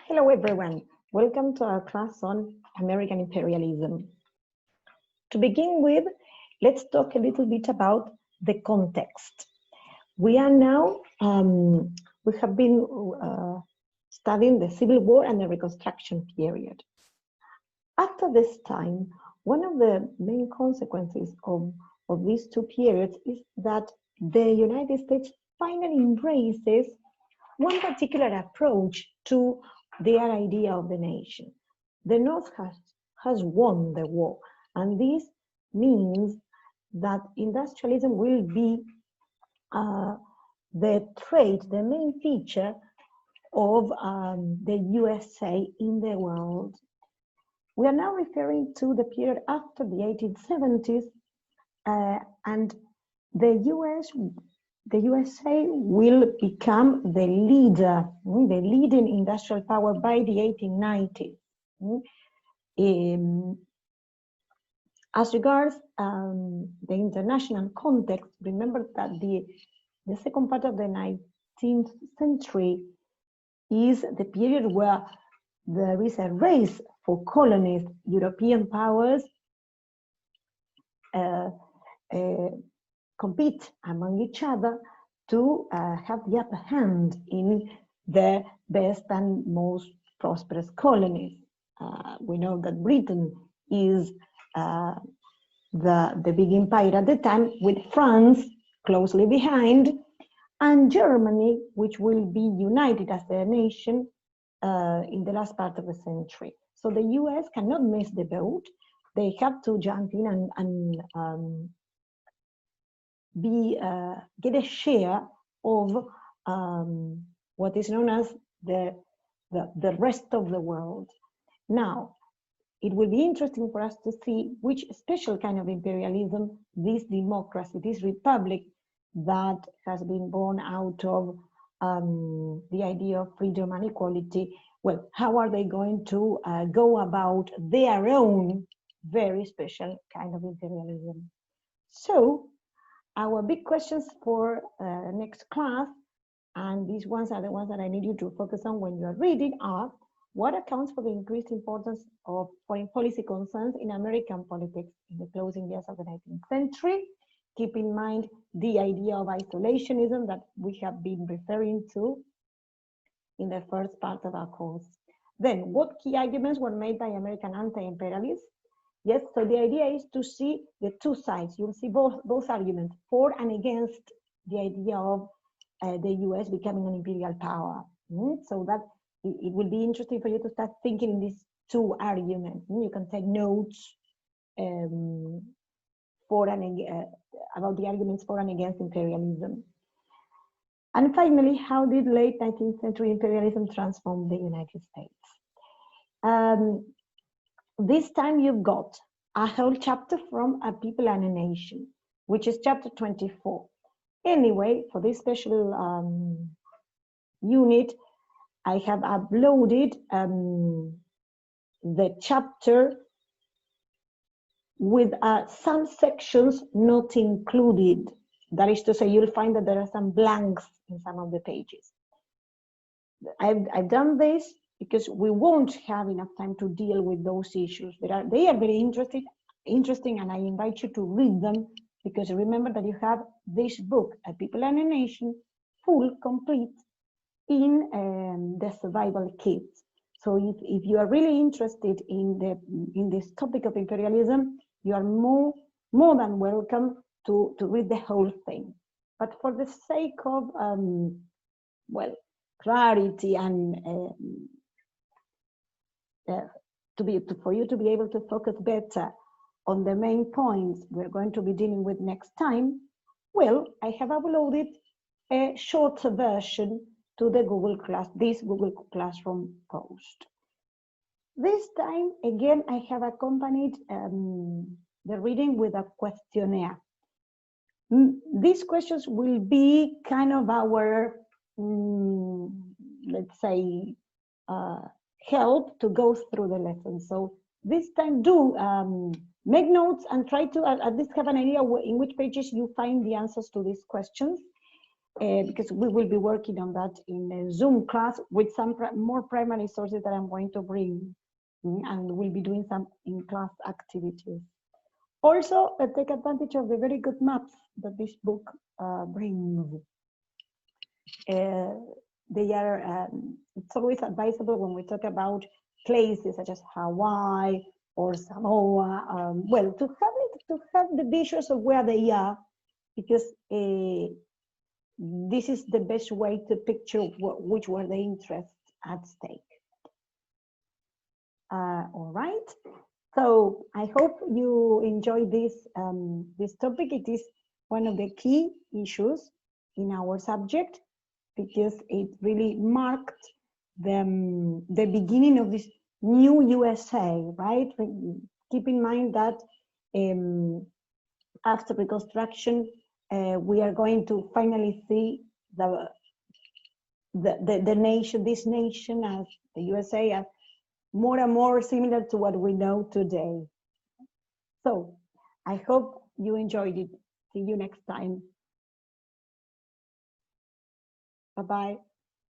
Hello everyone, welcome to our class on American imperialism. To begin with, let's talk a little bit about the context. We are now, we have been studying the Civil War and the Reconstruction period. After this time, one of the main consequences of these two periods is that the United States finally embraces one particular approach to their idea of the nation. The North has won the war, and this means that industrialism will be the trait, the main feature of the USA in the world. We are now referring to the period after the 1870s, and the USA will become the leader, the leading industrial power by the 1890s. As regards the international context, remember that the second part of the 19th century is the period where there is a race for colonies. European powers compete among each other to have the upper hand in the best and most prosperous colonies. We know that Britain is the big empire at the time, with France closely behind, and Germany, which will be united as a nation in the last part of the century. So the US cannot miss the boat. They have to jump in and get a share of what is known as the rest of the world. Now, it will be interesting for us to see which special kind of imperialism this democracy, this republic that has been born out of the idea of freedom and equality, well, how are they going to go about their own very special kind of imperialism? So, our big questions for next class, and these ones are the ones that I need you to focus on when you are reading, are: what accounts for the increased importance of foreign policy concerns in American politics in the closing years of the 19th century? Keep in mind the idea of isolationism that we have been referring to in the first part of our course. Then, what key arguments were made by American anti-imperialists? Yes, so the idea is to see the two sides. You'll see both arguments, for and against the idea of the US becoming an imperial power. So that it will be interesting for you to start thinking in these two arguments. You can take notes for and about the arguments for and against imperialism. And finally, how did late 19th century imperialism transform the United States? This time you've got a whole chapter from A People and a Nation, which is chapter 24. Anyway, for this special unit, I have uploaded the chapter with some sections not included. That is to say, you'll find that there are some blanks in some of the pages. I've done this because we won't have enough time to deal with those issues. They are very interesting, and I invite you to read them, because remember that you have this book, A People and a Nation, full, complete, in the survival kit. So if you are really interested in this topic of imperialism, you are more than welcome to read the whole thing. But for the sake of well, clarity and for you to be able to focus better on the main points we're going to be dealing with next time, well, I have uploaded a shorter version to the this Google Classroom post. This time, again, I have accompanied the reading with a questionnaire. These questions will be kind of our, let's say, help to go through the lesson. So this time, do make notes and try to at least have an idea in which pages you find the answers to these questions. because we will be working on that in a Zoom class with some more primary sources that I'm going to bring, and we'll be doing some in-class activities. Also, take advantage of the very good maps that this book brings. They are, it's always advisable when we talk about places such as Hawaii or Samoa, well, to have the visuals of where they are, because this is the best way to picture which were the interests at stake. All right, so I hope you enjoy this, this topic. It is one of the key issues in our subject, because it really marked the beginning of this new USA, right? Keep in mind that after Reconstruction, we are going to finally see the nation, this nation, as the USA, as more and more similar to what we know today. So I hope you enjoyed it. See you next time. Bye-bye.